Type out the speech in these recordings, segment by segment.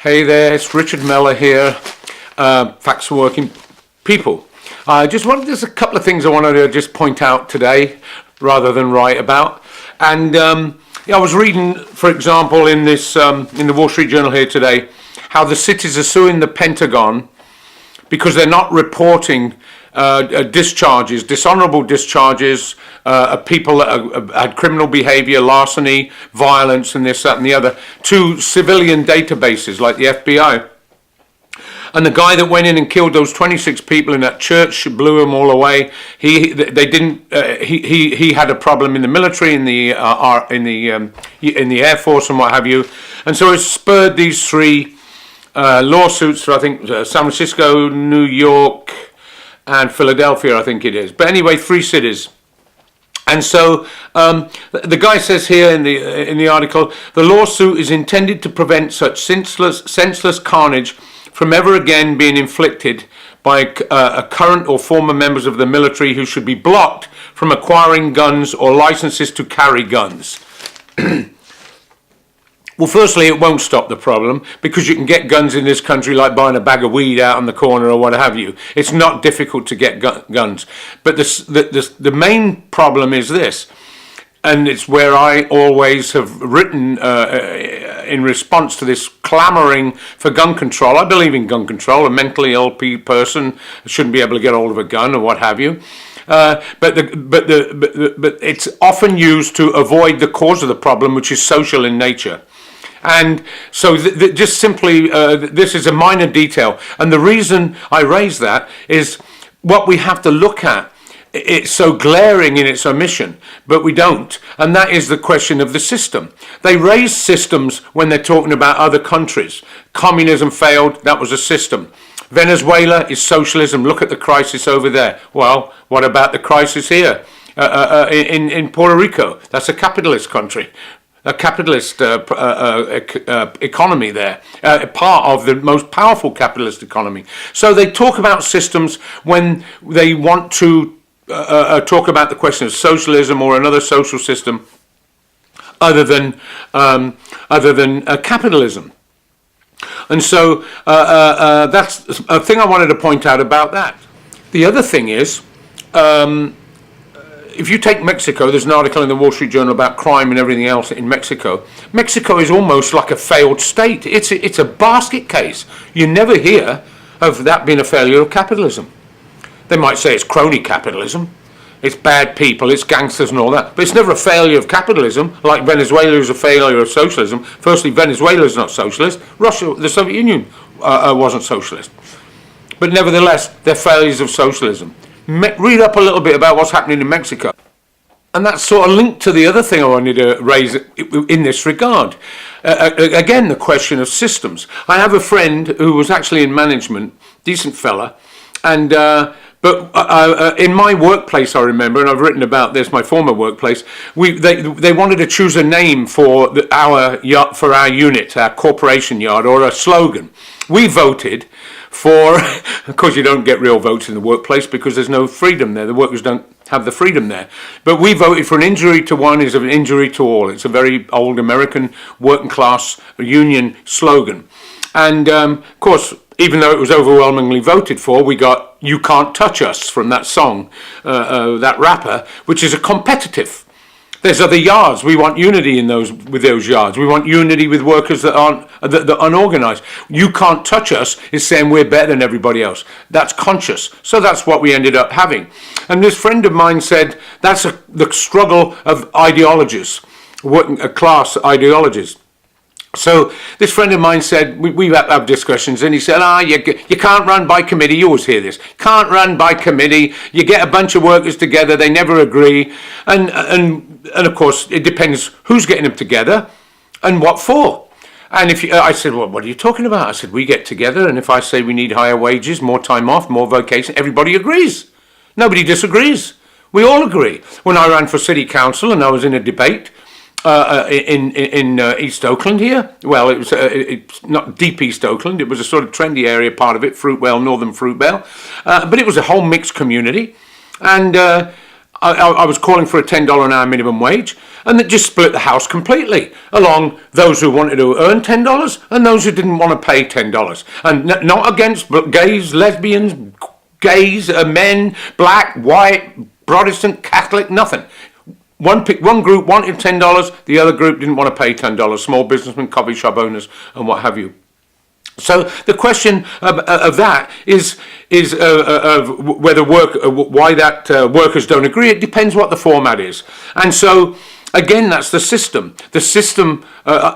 Hey there, it's Richard Mellor here, Facts for Working People. There's a couple of things I wanted to just point out today rather than write about. And I was reading, for example, in the Wall Street Journal here today, how the cities are suing the Pentagon because they're not reporting dishonorable discharges of people that had criminal behavior, larceny, violence, and this, that, and the other, to civilian databases like the FBI. And the guy that went in and killed those 26 people in that church, blew them all away. He had a problem in the military, in the Air Force, and what have you. And so it spurred these three lawsuits for, I think, San Francisco, New York, and Philadelphia, I think it is. But anyway, three cities. And so the guy says here in the article, the lawsuit is intended to prevent such senseless carnage from ever again being inflicted by a current or former members of the military who should be blocked from acquiring guns or licenses to carry guns. Well, firstly, it won't stop the problem because you can get guns in this country like buying a bag of weed out on the corner or what have you. It's not difficult to get guns. But the main problem is this, and it's where I always have written in response to this clamoring for gun control. I believe in gun control. A mentally ill person shouldn't be able to get hold of a gun or what have you. But it's often used to avoid the cause of the problem, which is social in nature. And so just simply, this is a minor detail. And the reason I raise that is what we have to look at. It's so glaring in its omission, but we don't. And that is the question of the system. They raise systems when they're talking about other countries. Communism failed, that was a system. Venezuela is socialism, look at the crisis over there. Well, what about the crisis here in Puerto Rico? That's a capitalist country. A capitalist economy there, part of the most powerful capitalist economy. So they talk about systems when they want to talk about the question of socialism or another social system other than capitalism. And so that's a thing I wanted to point out about that. The other thing is, if you take Mexico, there's an article in the Wall Street Journal about crime and everything else in Mexico. Mexico is almost like a failed state. It's a basket case. You never hear of that being a failure of capitalism. They might say it's crony capitalism, it's bad people, it's gangsters and all that, but it's never a failure of capitalism, like Venezuela is a failure of socialism. Firstly, Venezuela is not socialist. Russia, the Soviet Union, wasn't socialist. But nevertheless, they're failures of socialism. Read up a little bit about what's happening in Mexico. And that's sort of linked to the other thing I wanted to raise in this regard. Again, the question of systems. I have a friend who was actually in management, decent fella, and but in my workplace, I remember, and I've written about this, my former workplace, they wanted to choose a name for our unit, our corporation yard, or a slogan. We voted for, of course you don't get real votes in the workplace because there's no freedom there, the workers don't have the freedom there, but we voted for an injury to one is an injury to all. It's a very old American working class union slogan. And of course, even though it was overwhelmingly voted for, we got "You Can't Touch Us" from that song, that rapper, which is a competitive. There's other yards. We want unity with those yards. We want unity with workers that aren't unorganized. "You Can't Touch Us" is saying we're better than everybody else. That's conscious. So that's what we ended up having. And this friend of mine said that's the struggle of ideologies, working class ideologies. So this friend of mine said, we have discussions, and he said, you can't run by committee. You always hear this. Can't run by committee. You get a bunch of workers together, they never agree. And of course, it depends who's getting them together and what for. And I said, well, what are you talking about? I said, we get together, and if I say we need higher wages, more time off, more vacation, everybody agrees. Nobody disagrees. We all agree. When I ran for city council and I was in a debate, in East Oakland here. Well, it was it's not deep East Oakland. It was a sort of trendy area, part of it, Fruitvale, Northern Fruitvale. But it was a whole mixed community. And I was calling for a $10 an hour minimum wage, and it just split the House completely along those who wanted to earn $10 and those who didn't want to pay $10. And not against gays, lesbians, men, black, white, Protestant, Catholic, nothing. One group wanted $10, the other group didn't want to pay $10, small businessmen, coffee shop owners, and what have you. So the question of that is whether why that workers don't agree. It depends what the format is, and so again, that's the system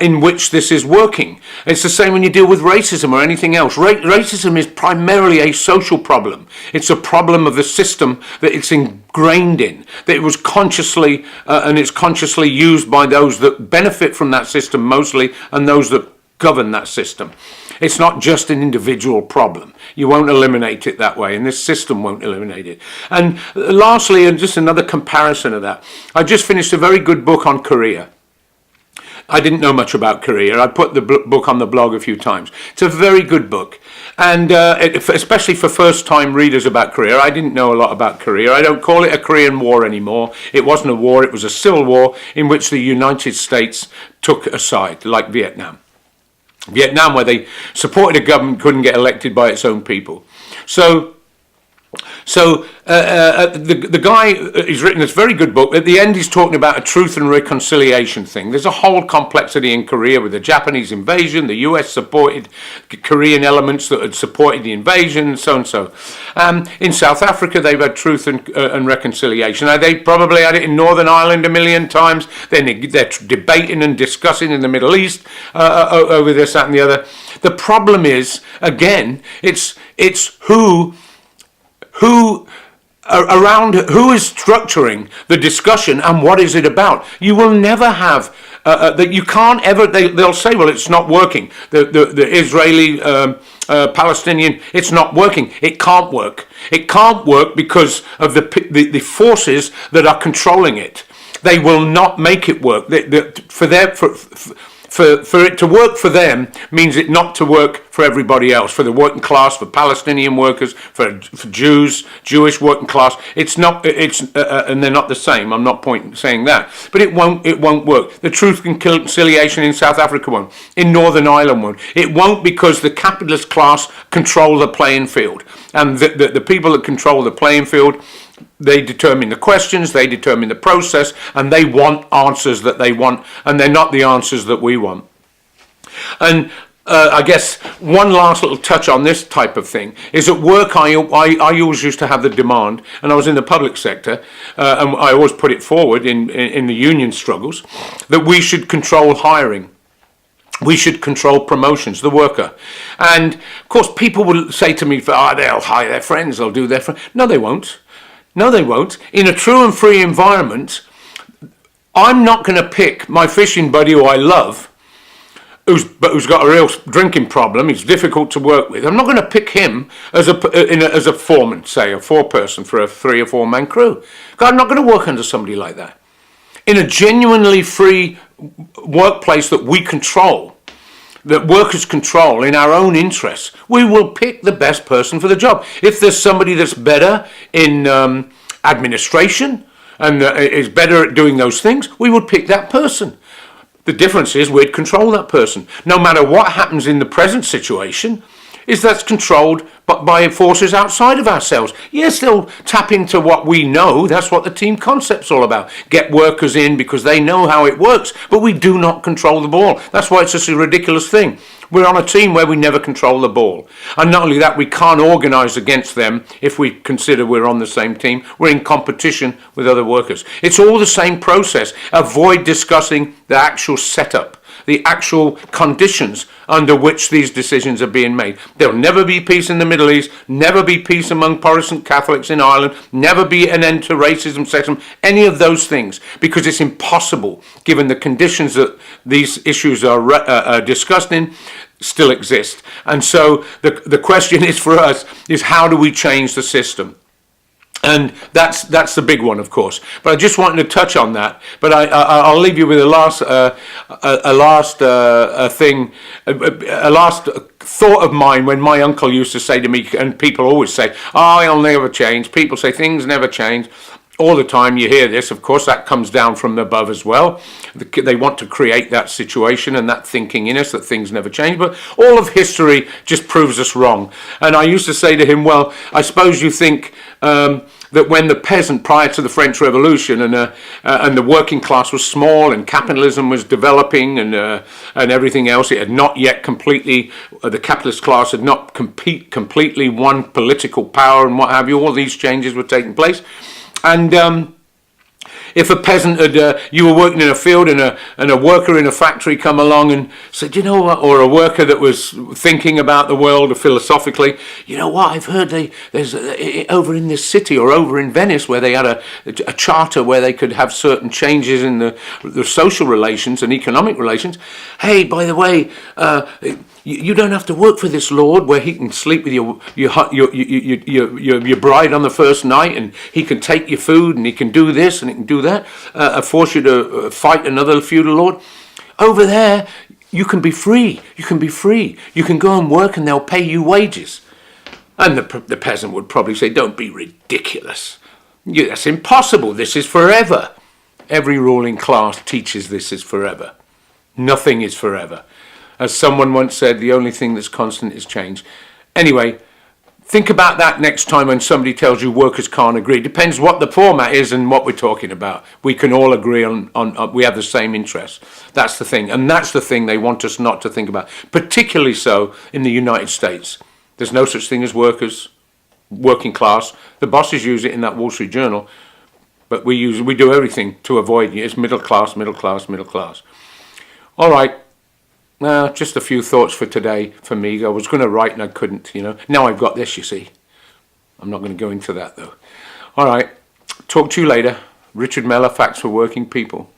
in which this is working. It's the same when you deal with racism or anything else. Racism is primarily a social problem. It's a problem of the system that it's ingrained in, that it was consciously and it's consciously used by those that benefit from that system mostly, and those that govern that system. It's not just an individual problem. You won't eliminate it that way, and this system won't eliminate it. And lastly, and just another comparison of that, I just finished a very good book on Korea. I didn't know much about Korea. I put the book on the blog a few times. It's a very good book, and especially for first-time readers about Korea. I didn't know a lot about Korea. I don't call it a Korean War anymore. It wasn't a war. It was a civil war in which the United States took a side, like Vietnam, where they supported a government, couldn't get elected by its own people. So the guy, he's written this very good book. At the end, he's talking about a truth and reconciliation thing. There's a whole complexity in Korea with the Japanese invasion. The US supported Korean elements that had supported the invasion, and so and so. In South Africa, they've had truth and reconciliation. Now, they probably had it in Northern Ireland a million times. They're debating and discussing in the Middle East over this, that, and the other. The problem is, again, it's who is structuring the discussion and what is it about. You will never have that. You can't ever. They'll say, well, it's not working. The Israeli Palestinian, it's not working. It can't work. It can't work because of the forces that are controlling it. They will not make it work. For it to work for them means it not to work for everybody else, for the working class, for Palestinian workers, for Jews, Jewish working class. It's not. And they're not the same. I'm not saying that, but it won't work. The truth and reconciliation in South Africa won't. In Northern Ireland won't. It won't because the capitalist class control the playing field, and the people that control the playing field, they determine the questions, they determine the process, and they want answers that they want, and they're not the answers that we want. And I guess one last little touch on this type of thing is at work I always used to have the demand, and I was in the public sector, and I always put it forward in the union struggles, that we should control hiring. We should control promotions, the worker. And of course people will say to me, they'll hire their friends, they'll do their friends. No, they won't. No, they won't. In a true and free environment, I'm not going to pick my fishing buddy who I love, who's got a real drinking problem. He's difficult to work with. I'm not going to pick him as a foreman, say, a foreperson for a 3 or 4 man crew. I'm not going to work under somebody like that. In a genuinely free workplace that we control, that workers control in our own interests, we will pick the best person for the job. If there's somebody that's better in administration and is better at doing those things, we would pick that person. The difference is we'd control that person. No matter what happens in the present situation, is that's controlled by forces outside of ourselves. Yes, they'll tap into what we know. That's what the team concept's all about. Get workers in because they know how it works, but we do not control the ball. That's why it's just a ridiculous thing. We're on a team where we never control the ball. And not only that, we can't organise against them if we consider we're on the same team. We're in competition with other workers. It's all the same process. Avoid discussing the actual setup, the actual conditions under which these decisions are being made. There'll never be peace in the Middle East, never be peace among Protestant Catholics in Ireland, never be an end to racism, sexism, any of those things, because it's impossible, given the conditions that these issues are discussed in, still exist. And so the question is for us is, how do we change the system? And that's the big one, of course. But I just wanted to touch on that. But I'll leave you with a last thought of mine when my uncle used to say to me, and people always say, "Oh, I'll never change." People say things never change. all the time you hear this. Of course, that comes down from above as well. They want to create that situation and that thinking in us that things never change. But all of history just proves us wrong. And I used to say to him, well, I suppose you think that when the peasant, prior to the French Revolution, and the working class was small and capitalism was developing and everything else, it had not yet completely, the capitalist class had not completely won political power and what have you. All these changes were taking place. And if a peasant had, you were working in a field and a worker in a factory come along and said, you know what, or a worker that was thinking about the world philosophically, you know what, I've heard there's over in this city or over in Venice where they had a charter where they could have certain changes in the social relations and economic relations. Hey, by the way, you don't have to work for this lord where he can sleep with your bride on the first night, and he can take your food, and he can do this and he can do that, force you to fight another feudal lord. Over there, you can be free. You can be free. You can go and work, and they'll pay you wages. And the peasant would probably say, "Don't be ridiculous. That's impossible. This is forever." Every ruling class teaches this is forever. Nothing is forever. As someone once said, the only thing that's constant is change. Anyway, think about that next time when somebody tells you workers can't agree. Depends what the format is and what we're talking about. We can all agree on we have the same interests. That's the thing. And that's the thing they want us not to think about. Particularly so in the United States. There's no such thing as workers, working class. The bosses use it in that Wall Street Journal. But we do everything to avoid it. It's middle class, middle class, middle class. All right. Just a few thoughts for today for me. I was going to write and I couldn't, Now I've got this, you see. I'm not going to go into that, though. All right. Talk to you later. Richard Mellor, Facts for Working People.